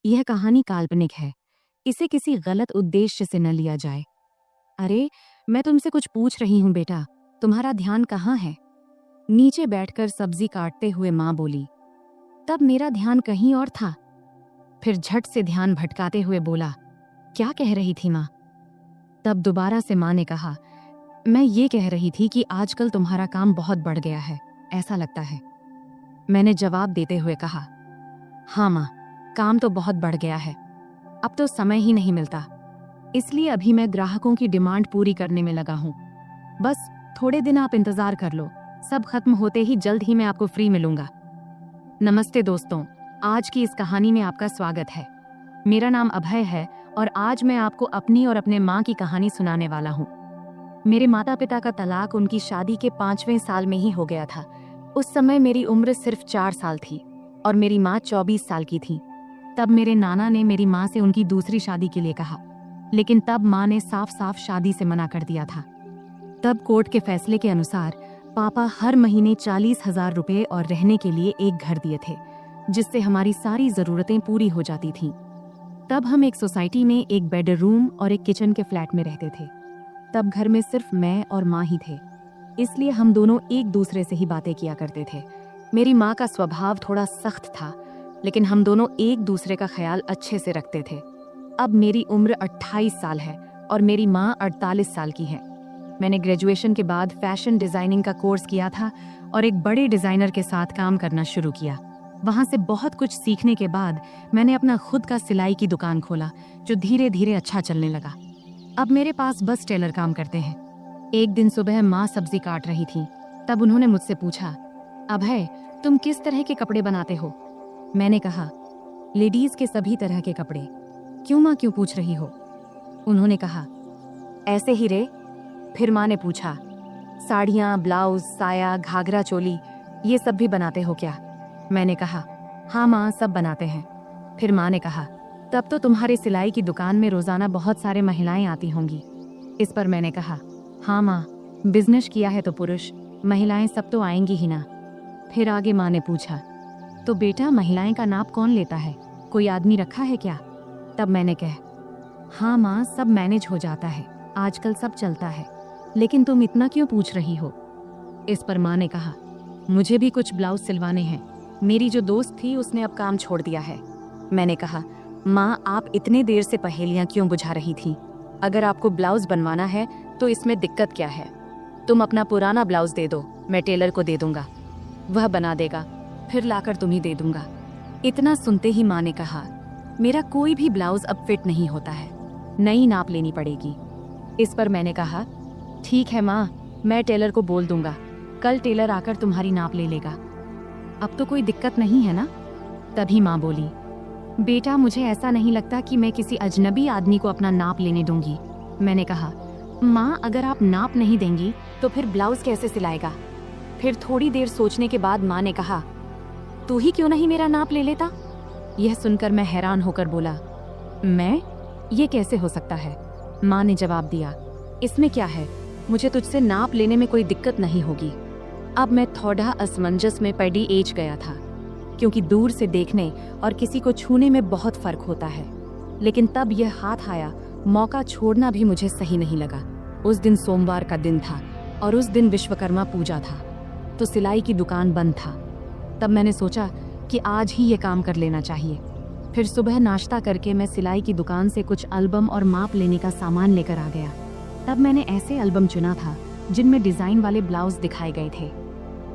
यह कहानी काल्पनिक है। इसे किसी गलत उद्देश्य से न लिया जाए। अरे, मैं तुमसे कुछ पूछ रही हूँ बेटा, तुम्हारा ध्यान कहाँ है? नीचे बैठकर सब्जी काटते हुए माँ बोली। तब मेरा ध्यान कहीं और था। फिर झट से ध्यान भटकाते हुए बोला, क्या कह रही थी माँ? तब दोबारा से माँ ने कहा, मैं ये कह रही थी कि आजकल तुम्हारा काम बहुत बढ़ गया है, ऐसा लगता है। मैंने जवाब देते हुए कहा, हाँ माँ, काम तो बहुत बढ़ गया है। अब तो समय ही नहीं मिलता, इसलिए अभी मैं ग्राहकों की डिमांड पूरी करने में लगा हूँ। बस थोड़े दिन आप इंतजार कर लो, सब खत्म होते ही जल्द ही मैं आपको फ्री मिलूंगा। नमस्ते दोस्तों, आज की इस कहानी में आपका स्वागत है। मेरा नाम अभय है और आज मैं आपको अपनी और अपने माँ की कहानी सुनाने वाला हूँ। मेरे माता पिता का तलाक उनकी शादी के 5वें साल में ही हो गया था। उस समय मेरी उम्र सिर्फ 4 साल थी और मेरी माँ 24 साल की थी। तब मेरे नाना ने मेरी माँ से उनकी दूसरी शादी के लिए कहा, लेकिन तब माँ ने साफ साफ शादी से मना कर दिया था। तब कोर्ट के फैसले के अनुसार पापा हर महीने 40,000 रुपए और रहने के लिए एक घर दिए थे, जिससे हमारी सारी जरूरतें पूरी हो जाती थीं। तब हम एक सोसाइटी में एक बेडरूम और एक किचन के फ्लैट में रहते थे। तब घर में सिर्फ मैं और माँ ही थे, इसलिए हम दोनों एक दूसरे से ही बातें किया करते थे। मेरी माँ का स्वभाव थोड़ा सख्त था, लेकिन हम दोनों एक दूसरे का ख्याल अच्छे से रखते थे। अब मेरी उम्र 28 साल है और मेरी माँ 48 साल की है। मैंने ग्रेजुएशन के बाद फैशन डिजाइनिंग का कोर्स किया था और एक बड़े डिजाइनर के साथ काम करना शुरू किया। वहां से बहुत कुछ सीखने के बाद मैंने अपना खुद का सिलाई की दुकान खोला, जो धीरे धीरे अच्छा चलने लगा। अब मेरे पास बस टेलर काम करते हैं। एक दिन सुबह माँ सब्जी काट रही थी, तब उन्होंने मुझसे पूछा, अभय, तुम किस तरह के कपड़े बनाते हो? मैंने कहा, लेडीज के सभी तरह के कपड़े। क्यों माँ, क्यों पूछ रही हो? उन्होंने कहा, ऐसे ही रे। फिर माँ ने पूछा, साड़ियाँ, ब्लाउज, साया, घाघरा चोली, ये सब भी बनाते हो क्या? मैंने कहा, हाँ माँ, सब बनाते हैं। फिर माँ ने कहा, तब तो तुम्हारे सिलाई की दुकान में रोजाना बहुत सारे महिलाएं आती होंगी। इस पर मैंने कहा, हाँ माँ, बिजनेस किया है तो पुरुष महिलाएं सब तो आएंगी ही ना। फिर आगे माँ ने पूछा, तो बेटा महिलाएं का नाप कौन लेता है? कोई आदमी रखा है क्या? तब मैंने कहा, हाँ माँ, सब मैनेज हो जाता है, आजकल सब चलता है, लेकिन तुम इतना क्यों पूछ रही हो? इस पर माँ ने कहा, मुझे भी कुछ ब्लाउज सिलवाने हैं। मेरी जो दोस्त थी उसने अब काम छोड़ दिया है। मैंने कहा, माँ, आप इतने देर से पहेलियाँ क्यों बुझा रही थी? अगर आपको ब्लाउज बनवाना है तो इसमें दिक्कत क्या है? तुम अपना पुराना ब्लाउज दे दो, मैं टेलर को दे दूंगा, वह बना देगा, फिर लाकर तुम्हें दे दूंगा। इतना सुनते ही माँ ने कहा, मेरा कोई भी ब्लाउज अब फिट नहीं होता है, नई नाप लेनी पड़ेगी। इस पर मैंने कहा, ठीक है माँ, मैं टेलर को बोल दूंगा, कल टेलर आकर तुम्हारी नाप ले लेगा। अब तो कोई दिक्कत नहीं है ना? तभी माँ बोली, बेटा, मुझे ऐसा नहीं लगता कि मैं किसी अजनबी आदमी को अपना नाप लेने दूंगी। मैंने कहा, माँ, अगर आप नाप नहीं देंगी तो फिर ब्लाउज कैसे सिलाएगा? फिर थोड़ी देर सोचने के बाद माँ ने कहा, तू ही क्यों नहीं मेरा नाप ले लेता? यह सुनकर मैं हैरान होकर बोला, मैं? ये कैसे हो सकता है? माँ ने जवाब दिया, इसमें क्या है, मुझे तुझसे नाप लेने में कोई दिक्कत नहीं होगी। अब मैं थोड़ा असमंजस में पड़ी एज गया था, क्योंकि दूर से देखने और किसी को छूने में बहुत फर्क होता है। लेकिन तब यह हाथ आया, मौका छोड़ना भी मुझे सही नहीं लगा। उस दिन सोमवार का दिन था और उस दिन विश्वकर्मा पूजा था, तो सिलाई की दुकान बंद था। तब मैंने सोचा कि आज ही ये काम कर लेना चाहिए। फिर सुबह नाश्ता करके मैं सिलाई की दुकान से कुछ एल्बम और माप लेने का सामान लेकर आ गया। तब मैंने ऐसे एल्बम चुना था जिनमें डिजाइन वाले ब्लाउज दिखाए गए थे।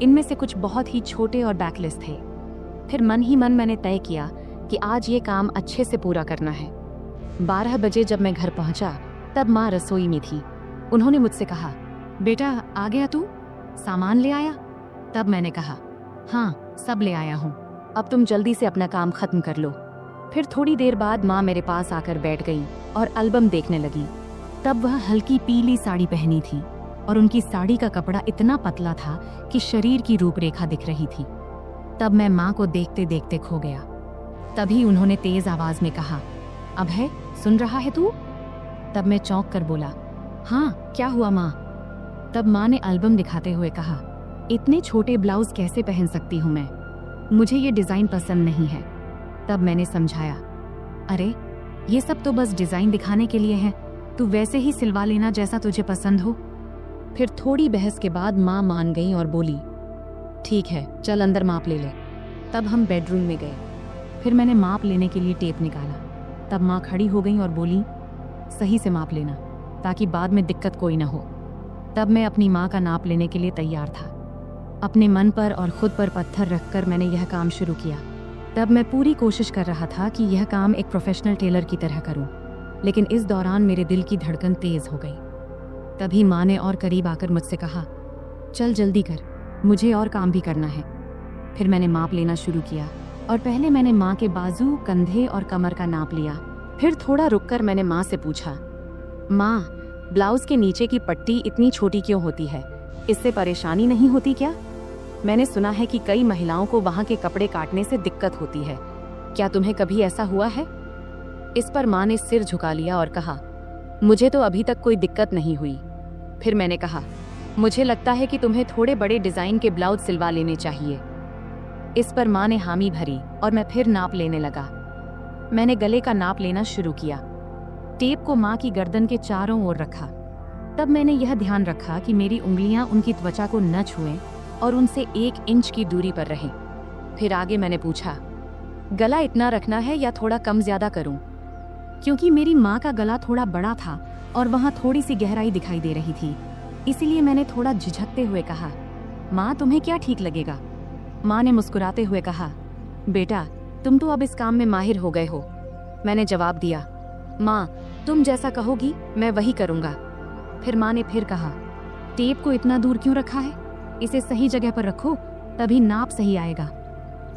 इनमें से कुछ बहुत ही छोटे और बैकलेस थे। फिर मन ही मन मैंने तय किया कि आज ये काम अच्छे से पूरा करना है। 12 बजे जब मैं घर पहुंचा तब माँ रसोई में थी। उन्होंने मुझसे कहा, बेटा, आ गया तू? सामान ले आया? तब मैंने कहा, हाँ, सब ले आया हूँ, अब तुम जल्दी से अपना काम खत्म कर लो। फिर थोड़ी देर बाद माँ मेरे पास आकर बैठ गई और एल्बम देखने लगी। तब वह हल्की पीली साड़ी पहनी थी और उनकी साड़ी का कपड़ा इतना पतला था कि शरीर की रूपरेखा दिख रही थी। तब मैं माँ को देखते देखते खो गया। तभी उन्होंने तेज आवाज में कहा, अभय, सुन रहा है तू? तब मैं चौंक कर बोला, हाँ, क्या हुआ माँ? तब माँ ने एल्बम दिखाते हुए कहा, इतने छोटे ब्लाउज कैसे पहन सकती हूँ मैं? मुझे ये डिजाइन पसंद नहीं है। तब मैंने समझाया, अरे ये सब तो बस डिजाइन दिखाने के लिए है, तू वैसे ही सिलवा लेना जैसा तुझे पसंद हो। फिर थोड़ी बहस के बाद माँ मान गई और बोली, ठीक है चल अंदर माप ले ले। तब हम बेडरूम में गए। फिर मैंने माप लेने के लिए टेप निकाला। तब माँ खड़ी हो गई और बोली, सही से माप लेना ताकि बाद में दिक्कत कोई ना हो। तब मैं अपनी माँ का नाप लेने के लिए तैयार था। अपने मन पर और खुद पर पत्थर रखकर मैंने यह काम शुरू किया। तब मैं पूरी कोशिश कर रहा था कि यह काम एक प्रोफेशनल टेलर की तरह करूं, लेकिन इस दौरान मेरे दिल की धड़कन तेज हो गई। तभी माँ ने और करीब आकर मुझसे कहा, चल जल्दी कर, मुझे और काम भी करना है। फिर मैंने माप लेना शुरू किया और पहले मैंने माँ के बाजू, कंधे और कमर का नाप लिया। फिर थोड़ा रुककर मैंने माँ से पूछा, माँ ब्लाउज के नीचे की पट्टी इतनी छोटी क्यों होती है? इससे परेशानी नहीं होती क्या? मैंने सुना है कि कई महिलाओं को वहाँ के कपड़े काटने से दिक्कत होती है, क्या तुम्हें कभी ऐसा हुआ है? इस पर माँ ने सिर झुका लिया और कहा, मुझे तो अभी तक कोई दिक्कत नहीं हुई। फिर मैंने कहा, मुझे लगता है कि तुम्हें थोड़े बड़े डिजाइन के ब्लाउज सिलवा लेने चाहिए। इस पर माँ ने हामी भरी और मैं फिर नाप लेने लगा। मैंने गले का नाप लेना शुरू किया। टेप को माँ की गर्दन के चारों ओर रखा। तब मैंने यह ध्यान रखा कि मेरी उंगलियां उनकी त्वचा को न छुएं और उनसे 1 इंच की दूरी पर रहें। फिर आगे मैंने पूछा, गला इतना रखना है या थोड़ा कम ज्यादा करूं? क्योंकि मेरी माँ का गला थोड़ा बड़ा था और वहाँ थोड़ी सी गहराई दिखाई दे रही थी, इसीलिए मैंने थोड़ा झिझकते हुए कहा, माँ तुम्हें क्या ठीक लगेगा? माँ ने मुस्कुराते हुए कहा, बेटा तुम तो अब इस काम में माहिर हो गए हो। मैंने जवाब दिया, माँ तुम जैसा कहोगी मैं वही करूँगा। फिर माँ ने फिर कहा, टेप को इतना दूर क्यों रखा है? इसे सही जगह पर रखो, तभी नाप सही आएगा।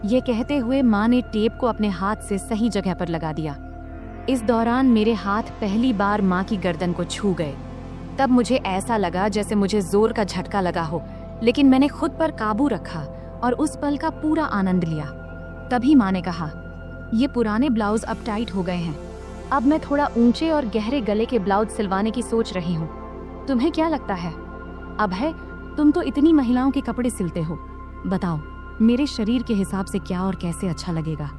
ये कहते हुए माँ ने टेप को अपने हाथ से सही जगह पर लगा दिया। इस दौरान मेरे हाथ पहली बार माँ की गर्दन को छू गए। तब मुझे ऐसा लगा जैसे मुझे जोर का झटका लगा हो, लेकिन मैंने खुद पर काबू रखा और उस पल का पूरा आनंद लिया। तभी माँ ने कहा, ये पुराने ब्लाउज अब टाइट हो गए हैं, अब मैं थोड़ा ऊंचे और गहरे गले के ब्लाउज सिलवाने की सोच रही हूँ। तुम्हें क्या लगता है? अब है, तुम तो इतनी महिलाओं के कपड़े सिलते हो, बताओ मेरे शरीर के हिसाब से क्या और कैसे अच्छा लगेगा।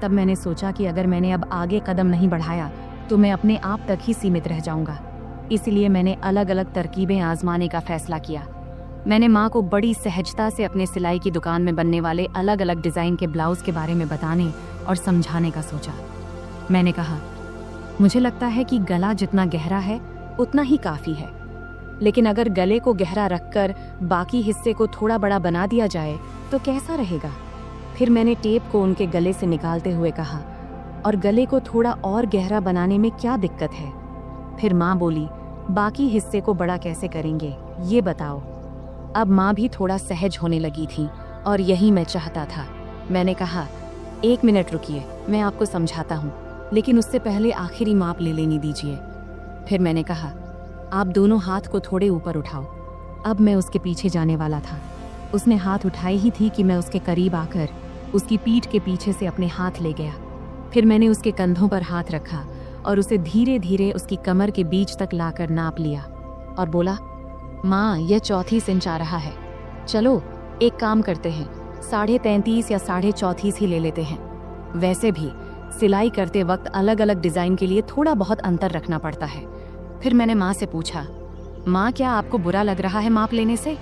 तब मैंने सोचा कि अगर मैंने अब आगे कदम नहीं बढ़ाया तो मैं अपने आप तक ही सीमित रह जाऊंगा। इसलिए मैंने अलग अलग तरकीबें आजमाने का फैसला किया। मैंने माँ को बड़ी सहजता से अपने सिलाई की दुकान में बनने वाले अलग अलग डिज़ाइन के ब्लाउज के बारे में बताने और समझाने का सोचा। मैंने कहा, मुझे लगता है कि गला जितना गहरा है उतना ही काफ़ी है, लेकिन अगर गले को गहरा रखकर बाकी हिस्से को थोड़ा बड़ा बना दिया जाए तो कैसा रहेगा? फिर मैंने टेप को उनके गले से निकालते हुए कहा, और गले को थोड़ा और गहरा बनाने में क्या दिक्कत है? फिर माँ बोली, बाकी हिस्से को बड़ा कैसे करेंगे ये बताओ। अब माँ भी थोड़ा सहज होने लगी थी और यही मैं चाहता था। मैंने कहा, 1 मिनट रुकिए, मैं आपको समझाता हूँ, लेकिन उससे पहले आखिरी माप ले लेनी दीजिए। फिर मैंने कहा, आप दोनों हाथ को थोड़े ऊपर उठाओ। अब मैं उसके पीछे जाने वाला था। उसने हाथ उठाए ही थी कि मैं उसके करीब आकर उसकी पीठ के पीछे से अपने हाथ ले गया। फिर मैंने उसके कंधों पर हाथ रखा और उसे धीरे धीरे उसकी कमर के बीच तक लाकर नाप लिया और बोला, माँ यह 34 इंच आ रहा है। चलो एक काम करते हैं, 33.5 या 34.5 ही ले लेते हैं। वैसे भी सिलाई करते वक्त अलग अलग डिज़ाइन के लिए थोड़ा बहुत अंतर रखना पड़ता है। फिर मैंने माँ से पूछा, माँ क्या आपको बुरा लग रहा है माप लेने से?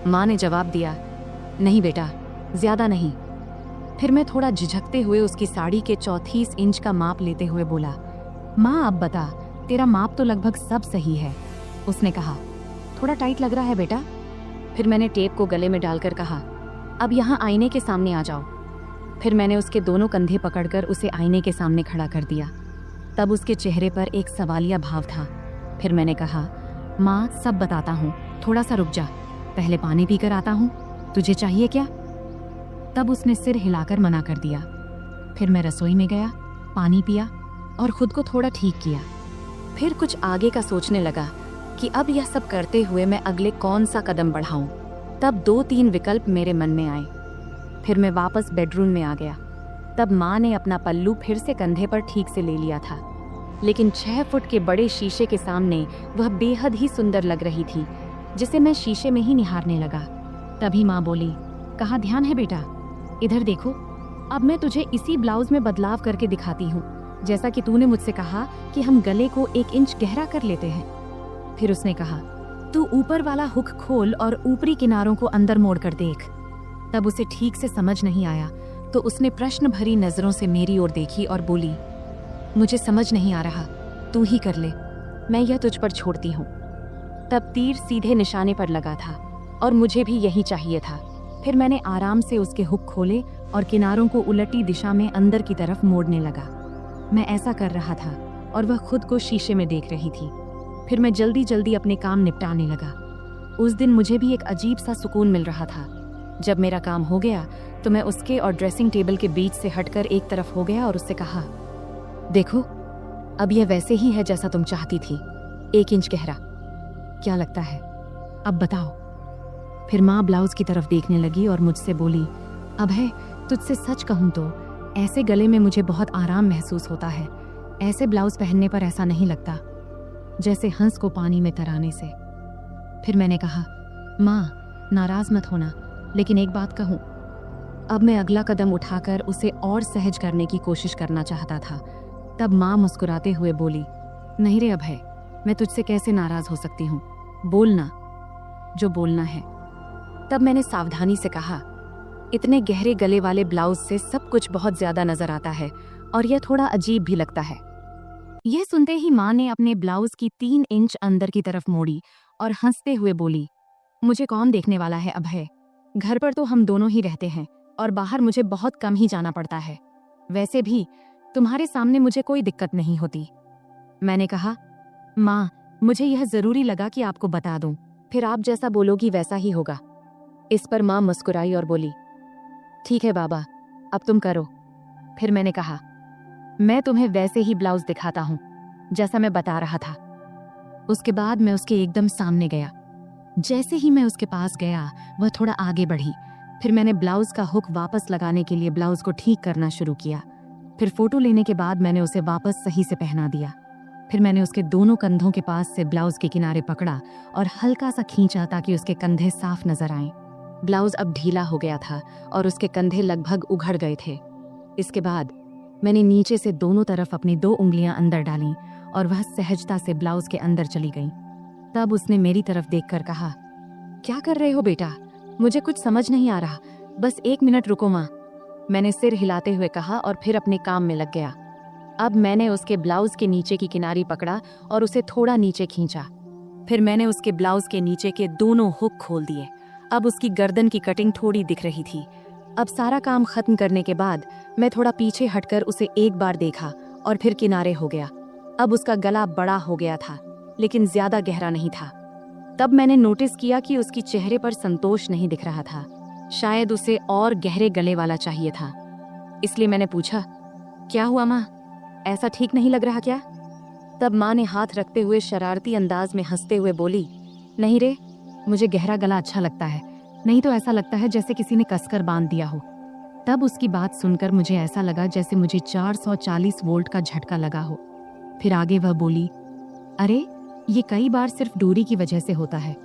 माँ ने जवाब दिया, नहीं बेटा, ज़्यादा नहीं। फिर मैं थोड़ा झिझकते हुए उसकी साड़ी के 34 इंच का माप लेते हुए बोला, माँ अब बता, तेरा माप तो लगभग सब सही है। उसने कहा, थोड़ा टाइट लग रहा है बेटा। फिर मैंने टेप को गले में डालकर कहा, अब यहाँ आईने के सामने आ जाओ। फिर मैंने उसके दोनों कंधे पकड़कर उसे आईने के सामने खड़ा कर दिया। तब उसके चेहरे पर एक सवालिया भाव था। फिर मैंने कहा, माँ सब बताता हूँ, थोड़ा सा रुक जा, पहले पानी पीकर आता हूँ, तुझे चाहिए क्या? तब उसने सिर हिलाकर मना कर दिया। फिर मैं रसोई में गया, पानी पिया और खुद को थोड़ा ठीक किया। फिर कुछ आगे का सोचने लगा कि अब यह सब करते हुए मैं अगले कौन सा कदम बढ़ाऊं। तब 2-3 विकल्प मेरे मन में आए। फिर मैं वापस बेडरूम में आ गया। तब माँ ने अपना पल्लू फिर से कंधे पर ठीक से ले लिया था, लेकिन 6 फुट के बड़े शीशे के सामने वह बेहद ही सुंदर लग रही थी, जिसे मैं शीशे में ही निहारने लगा। तभी माँ बोली, कहाँ ध्यान है बेटा, इधर देखो, अब मैं तुझे इसी ब्लाउज में बदलाव करके दिखाती हूँ। जैसा कि तूने मुझसे कहा कि हम गले को 1 इंच गहरा कर लेते हैं। फिर उसने कहा, तू ऊपर वाला हुक खोल और ऊपरी किनारों को अंदर मोड़ कर देख। तब उसे ठीक से समझ नहीं आया तो उसने प्रश्न भरी नजरों से मेरी ओर देखी और बोली, मुझे समझ नहीं आ रहा, तू ही कर ले, मैं यह तुझ पर छोड़ती हूँ। तब तीर सीधे निशाने पर लगा था और मुझे भी यही चाहिए था। फिर मैंने आराम से उसके हुक खोले और किनारों को उलटी दिशा में अंदर की तरफ मोड़ने लगा। मैं ऐसा कर रहा था और वह खुद को शीशे में देख रही थी। फिर मैं जल्दी जल्दी अपने काम निपटाने लगा। उस दिन मुझे भी एक अजीब सा सुकून मिल रहा था। जब मेरा काम हो गया तो मैं उसके और ड्रेसिंग टेबल के बीच से हटकर एक तरफ हो गया और उससे कहा, देखो, अब यह वैसे ही है जैसा तुम चाहती थी, 1 इंच गहरा। क्या लगता है, अब बताओ। फिर माँ ब्लाउज की तरफ देखने लगी और मुझसे बोली, अभय, तुझसे सच कहूँ तो ऐसे गले में मुझे बहुत आराम महसूस होता है। ऐसे ब्लाउज पहनने पर ऐसा नहीं लगता जैसे हंस को पानी में तराने से। फिर मैंने कहा, माँ नाराज मत होना, लेकिन एक बात कहूँ। अब मैं अगला कदम उठाकर उसे और सहज करने की कोशिश करना चाहता था। तब माँ मुस्कुराते हुए बोली, नहीं रे अभय, मैं तुझसे कैसे नाराज हो सकती हूँ, बोलना जो बोलना है। तब मैंने सावधानी से कहा, इतने गहरे गले वाले ब्लाउज से सब कुछ बहुत ज्यादा नजर आता है और यह थोड़ा अजीब भी लगता है। यह सुनते ही माँ ने अपने ब्लाउज की 3 इंच अंदर की तरफ मोड़ी और हंसते हुए बोली, मुझे कौन देखने वाला है अभय, घर पर तो हम दोनों ही रहते हैं और बाहर मुझे बहुत कम ही जाना पड़ता है। वैसे भी तुम्हारे सामने मुझे कोई दिक्कत नहीं होती। मैंने कहा, माँ, मुझे यह जरूरी लगा कि आपको बता दूं, फिर आप जैसा बोलोगी वैसा ही होगा। इस पर माँ मुस्कुराई और बोली, ठीक है बाबा, अब तुम करो। फिर मैंने कहा, मैं तुम्हें वैसे ही ब्लाउज दिखाता हूँ जैसा मैं बता रहा था। उसके बाद मैं उसके एकदम सामने गया। जैसे ही मैं उसके पास गया, वह थोड़ा आगे बढ़ी। फिर मैंने ब्लाउज का हुक वापस लगाने के लिए ब्लाउज को ठीक करना शुरू किया। फिर फोटो लेने के बाद मैंने उसे वापस सही से पहना दिया। फिर मैंने उसके दोनों कंधों के पास से ब्लाउज के किनारे पकड़ा और हल्का सा खींचा ताकि उसके कंधे साफ नजर आएं। ब्लाउज अब ढीला हो गया था और उसके कंधे लगभग उघड़ गए थे। इसके बाद मैंने नीचे से दोनों तरफ अपनी 2 उंगलियां अंदर डालीं और वह सहजता से ब्लाउज के अंदर चली गई। तब उसने मेरी तरफ देखकर कहा, क्या कर रहे हो बेटा, मुझे कुछ समझ नहीं आ रहा, बस 1 मिनट रुको माँ। मैंने सिर हिलाते हुए कहा और फिर अपने काम में लग गया। अब मैंने उसके ब्लाउज के नीचे की किनारी पकड़ा और उसे थोड़ा नीचे खींचा। फिर मैंने उसके ब्लाउज के नीचे के दोनों हुक खोल दिए। अब उसकी गर्दन की कटिंग थोड़ी दिख रही थी। अब सारा काम खत्म करने के बाद मैं थोड़ा पीछे हटकर उसे एक बार देखा और फिर किनारे हो गया। अब उसका गला बड़ा हो गया था, लेकिन ज्यादा गहरा नहीं था। तब मैंने नोटिस किया कि उसकी चेहरे पर संतोष नहीं दिख रहा था। शायद उसे और गहरे गले वाला चाहिए था। इसलिए मैंने पूछा, क्या हुआ माँ, ऐसा ठीक नहीं लग रहा क्या? तब माँ ने हाथ रखते हुए शरारती अंदाज में हंसते हुए बोली, नहीं रे, मुझे गहरा गला अच्छा लगता है, नहीं तो ऐसा लगता है जैसे किसी ने कसकर बांध दिया हो। तब उसकी बात सुनकर मुझे ऐसा लगा जैसे मुझे 440 वोल्ट का झटका लगा हो। फिर आगे वह बोली, अरे ये कई बार सिर्फ दूरी की वजह से होता है।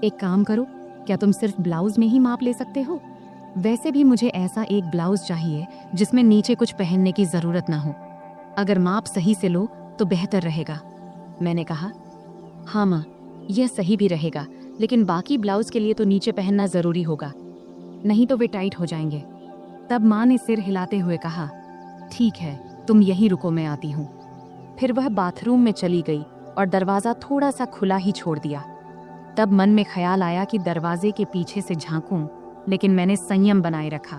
एक काम करो, क्या तुम सिर्फ ब्लाउज में ही माप ले सकते हो? वैसे भी मुझे ऐसा एक ब्लाउज चाहिए जिसमें नीचे कुछ पहनने की जरूरत ना हो। अगर माप सही से लो तो बेहतर रहेगा। मैंने कहा, हाँ माँ, यह सही भी रहेगा, लेकिन बाकी ब्लाउज के लिए तो नीचे पहनना जरूरी होगा, नहीं तो वे टाइट हो जाएंगे। तब माँ ने सिर हिलाते हुए कहा, ठीक है, तुम यहीं रुको, मैं आती हूँ। फिर वह बाथरूम में चली गई और दरवाजा थोड़ा सा खुला ही छोड़ दिया। तब मन में ख्याल आया कि दरवाजे के पीछे से झांकूं, लेकिन मैंने संयम बनाए रखा,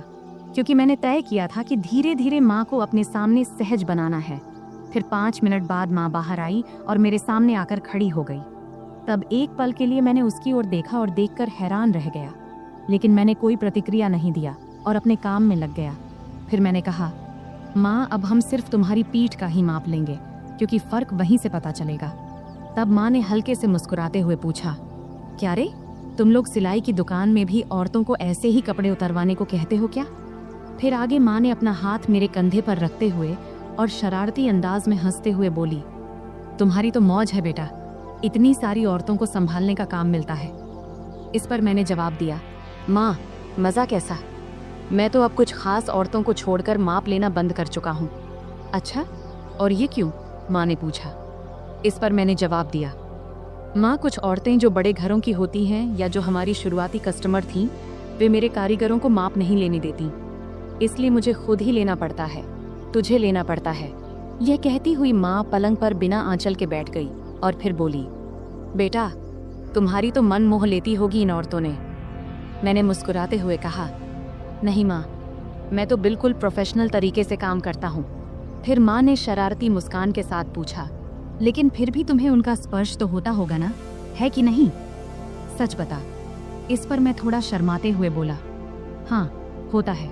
क्योंकि मैंने तय किया था कि धीरे धीरे माँ को अपने सामने सहज बनाना है। फिर 5 मिनट बाद माँ बाहर आई और मेरे सामने आकर खड़ी हो गई। तब एक पल के लिए मैंने उसकी ओर देखा और देखकर हैरान रह गया, लेकिन मैंने कोई प्रतिक्रिया नहीं दिया और अपने काम में लग गया। फिर मैंने कहा, माँ, अब हम सिर्फ तुम्हारी पीठ का ही माप लेंगे, क्योंकि फर्क वहीं से पता चलेगा। तब माँ ने हल्के से मुस्कुराते हुए पूछा, क्या रे, तुम लोग सिलाई की दुकान में भी औरतों को ऐसे ही कपड़े उतरवाने को कहते हो क्या? फिर आगे माँ ने अपना हाथ मेरे कंधे पर रखते हुए और शरारती अंदाज में हंसते हुए बोली, तुम्हारी तो मौज है बेटा, इतनी सारी औरतों को संभालने का काम मिलता है। इस पर मैंने जवाब दिया, माँ, मज़ा कैसा? मैं तो अब कुछ खास औरतों को छोड़कर माप लेना बंद कर चुका हूँ। अच्छा, और ये क्यों? माँ ने पूछा। इस पर मैंने जवाब दिया, माँ, कुछ औरतें जो बड़े घरों की होती हैं या जो हमारी शुरुआती कस्टमर थीं, वे मेरे कारीगरों को माप नहीं लेने देती, इसलिए मुझे खुद ही लेना पड़ता है, तुझे लेना पड़ता है। यह कहती हुई माँ पलंग पर बिना आंचल के बैठ गई और फिर बोली, बेटा, तुम्हारी तो मन मोह लेती होगी इन औरतों ने। मैंने मुस्कुराते हुए कहा, नहीं माँ, मैं तो बिल्कुल प्रोफेशनल तरीके से काम करता हूँ। फिर माँ ने शरारती मुस्कान के साथ पूछा, लेकिन फिर भी तुम्हें उनका स्पर्श तो होता होगा ना, है कि नहीं? सच बता। इस पर मैं थोड़ा शर्माते हुए बोला, हाँ, होता है,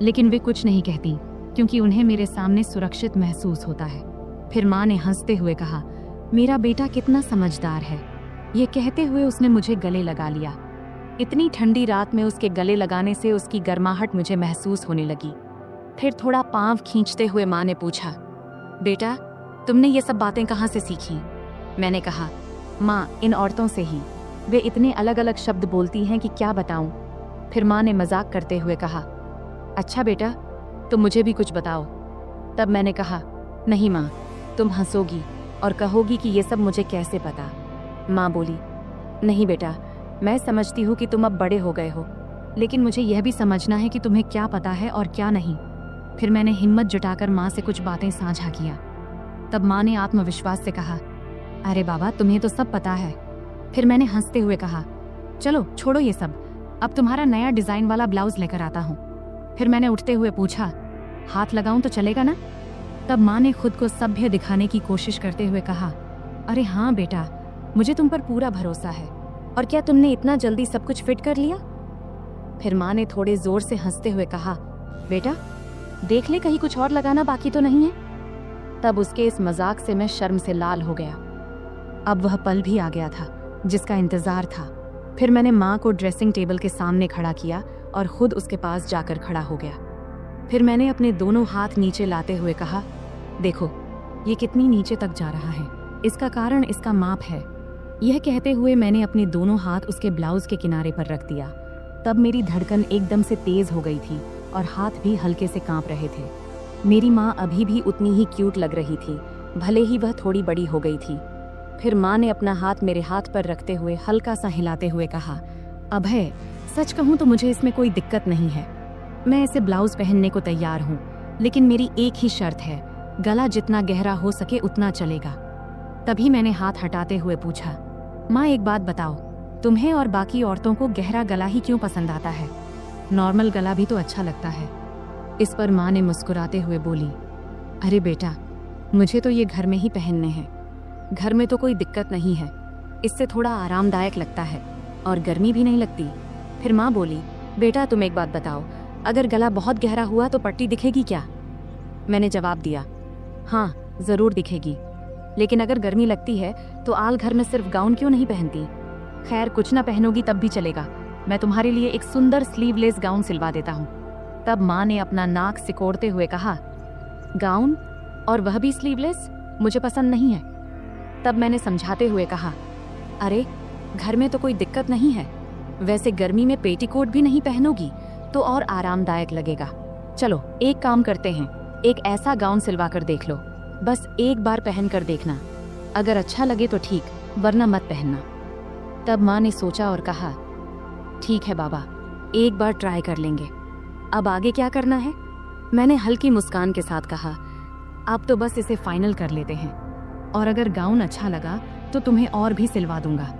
लेकिन वे कुछ नहीं कहती क्योंकि उन्हें मेरे सामने सुरक्षित महसूस होता है। फिर माँ ने हंसते हुए कहा, मेरा बेटा कितना समझदार है। ये कहते हुए उसने मुझे गले लगा लिया। इतनी ठंडी रात में उसके गले लगाने से उसकी गर्माहट मुझे महसूस होने लगी। फिर थोड़ा पांव खींचते हुए माँ ने पूछा, बेटा, तुमने ये सब बातें कहाँ से सीखी? मैंने कहा, माँ, इन औरतों से ही। वे इतने अलग अलग शब्द बोलती हैं कि क्या बताऊं। फिर माँ ने मजाक करते हुए कहा, अच्छा बेटा, तुम मुझे भी कुछ बताओ। तब मैंने कहा, नहीं माँ, तुम हंसोगी और कहोगी कि ये सब मुझे कैसे पता। माँ बोली, नहीं बेटा, मैं समझती हूँ कि तुम अब बड़े हो गए हो, लेकिन मुझे यह भी समझना है कि तुम्हें क्या पता है और क्या नहीं। फिर मैंने हिम्मत जुटाकर माँ से कुछ बातें साझा किया। तब माँ ने आत्मविश्वास से कहा, अरे बाबा, तुम्हें तो सब पता है। फिर मैंने हंसते हुए कहा, चलो छोड़ो ये सब, अब तुम्हारा नया डिजाइन वाला ब्लाउज लेकर आता हूँ। फिर मैंने उठते हुए पूछा, हाथ लगाऊं तो चलेगा ना? तब माँ ने खुद को सभ्य दिखाने की कोशिश करते हुए कहा, अरे हाँ बेटा, मुझे तुम पर पूरा भरोसा है। और क्या तुमने इतना जल्दी सब कुछ फिट कर लिया? फिर माँ ने थोड़े जोर से हंसते हुए कहा, बेटा, देख ले कहीं कुछ और लगाना बाकी तो नहीं है। तब उसके इस मजाक से मैं शर्म से लाल हो गया। अब वह पल भी आ गया था जिसका इंतजार था। फिर मैंने माँ को ड्रेसिंग टेबल के सामने खड़ा किया और खुद उसके पास जाकर खड़ा हो गया। फिर मैंने अपने दोनों हाथ नीचे लाते हुए कहा, देखो, ये कितनी नीचे तक जा रहा है, इसका कारण इसका माप है। यह कहते हुए मैंने अपने दोनों हाथ उसके ब्लाउज के किनारे पर रख दिया। तब मेरी धड़कन एकदम से तेज हो गई थी और हाथ भी हल्के से कांप रहे थे। मेरी माँ अभी भी उतनी ही क्यूट लग रही थी, भले ही वह थोड़ी बड़ी हो गई थी। फिर माँ ने अपना हाथ मेरे हाथ पर रखते हुए हल्का सा हिलाते हुए कहा, अभय, सच कहूँ तो मुझे इसमें कोई दिक्कत नहीं है। मैं ऐसे ब्लाउज पहनने को तैयार हूँ, लेकिन मेरी एक ही शर्त है, गला जितना गहरा हो सके उतना चलेगा। तभी मैंने हाथ हटाते हुए पूछा, माँ, एक बात बताओ, तुम्हें और बाकी औरतों को गहरा गला ही क्यों पसंद आता है? नॉर्मल गला भी तो अच्छा लगता है। इस पर माँ ने मुस्कुराते हुए बोली, अरे बेटा, मुझे तो ये घर में ही पहनने हैं। घर में तो कोई दिक्कत नहीं है, इससे थोड़ा आरामदायक लगता है और गर्मी भी नहीं लगती। फिर माँ बोली, बेटा, तुम एक बात बताओ, अगर गला बहुत गहरा हुआ तो पट्टी दिखेगी क्या? मैंने जवाब दिया, हाँ, जरूर दिखेगी, लेकिन अगर गर्मी लगती है तो आल घर में सिर्फ गाउन क्यों नहीं पहनती? खैर, कुछ ना पहनोगी तब भी चलेगा, मैं तुम्हारे लिए एक सुंदर स्लीवलेस गाउन सिलवा देता हूँ। तब माँ ने अपना नाक सिकोड़ते हुए कहा, गाउन, और वह भी स्लीवलेस? मुझे पसंद नहीं है। तब मैंने समझाते हुए कहा, अरे, घर में तो कोई दिक्कत नहीं है, वैसे गर्मी में पेटीकोट भी नहीं पहनोगी तो और आरामदायक लगेगा। चलो एक काम करते हैं, एक ऐसा गाउन सिलवा कर देख लो, बस एक बार पहन कर देखना, अगर अच्छा लगे तो ठीक, वरना मत पहनना। तब माँ ने सोचा और कहा, ठीक है बाबा, एक बार ट्राई कर लेंगे, अब आगे क्या करना है? मैंने हल्की मुस्कान के साथ कहा, अब तो बस इसे फाइनल कर लेते हैं, और अगर गाउन अच्छा लगा तो तुम्हें और भी सिलवा दूंगा।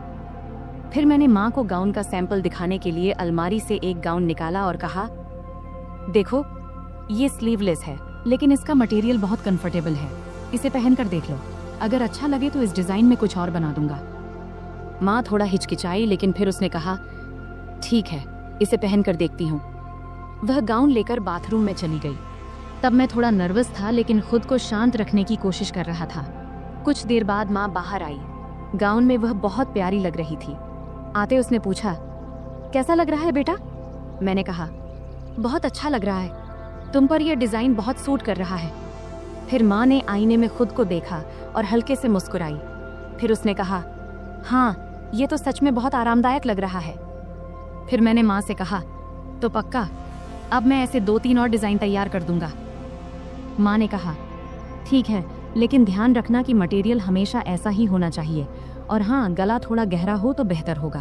फिर मैंने माँ को गाउन का सैंपल दिखाने के लिए अलमारी से एक गाउन निकाला और कहा, देखो, ये स्लीवलेस है, लेकिन इसका मटेरियल बहुत कंफर्टेबल है, इसे पहन कर देख लो, अगर अच्छा लगे तो इस डिजाइन में कुछ और बना दूंगा। माँ थोड़ा हिचकिचाई, लेकिन फिर उसने कहा, ठीक है, इसे पहन कर देखती हूँ। वह गाउन लेकर बाथरूम में चली गई। तब मैं थोड़ा नर्वस था, लेकिन खुद को शांत रखने की कोशिश कर रहा था। कुछ देर बाद माँ बाहर आई। गाउन में वह बहुत प्यारी लग रही थी। आते उसने पूछा, कैसा लग रहा है बेटा? मैंने कहा, बहुत अच्छा लग रहा है, तुम पर यह डिजाइन बहुत सूट कर रहा है। फिर माँ ने आईने में खुद को देखा और हल्के से मुस्कुराई। फिर उसने कहा, हाँ, ये तो सच में बहुत आरामदायक लग रहा है। फिर मैंने माँ से कहा, तो पक्का, अब मैं ऐसे 2-3 और डिजाइन तैयार कर दूंगा। माँ ने कहा, ठीक है, लेकिन ध्यान रखना कि मटेरियल हमेशा ऐसा ही होना चाहिए, और हाँ, गला थोड़ा गहरा हो तो बेहतर होगा।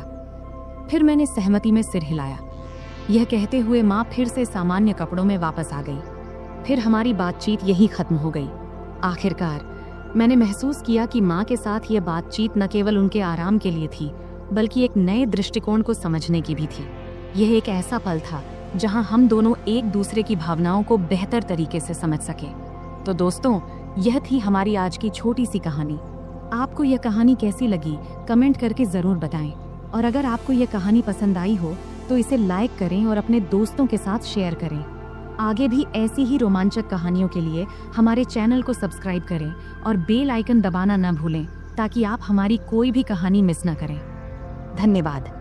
फिर मैंने सहमति में सिर हिलाया। यह कहते हुए माँ फिर से सामान्य कपड़ों में वापस आ गई। फिर हमारी बातचीत यही खत्म हो गई। आखिरकार मैंने महसूस किया कि माँ के साथ यह बातचीत न केवल उनके आराम के लिए थी, बल्कि एक नए दृष्टिकोण को समझने की भी थी। यह एक ऐसा पल था जहां हम दोनों एक दूसरे की भावनाओं को बेहतर तरीके से समझ सके। तो दोस्तों, यह थी हमारी आज की छोटी सी कहानी। आपको यह कहानी कैसी लगी कमेंट करके ज़रूर बताएं, और अगर आपको यह कहानी पसंद आई हो तो इसे लाइक करें और अपने दोस्तों के साथ शेयर करें। आगे भी ऐसी ही रोमांचक कहानियों के लिए हमारे चैनल को सब्सक्राइब करें और बेल आइकन दबाना न भूलें, ताकि आप हमारी कोई भी कहानी मिस न करें। धन्यवाद।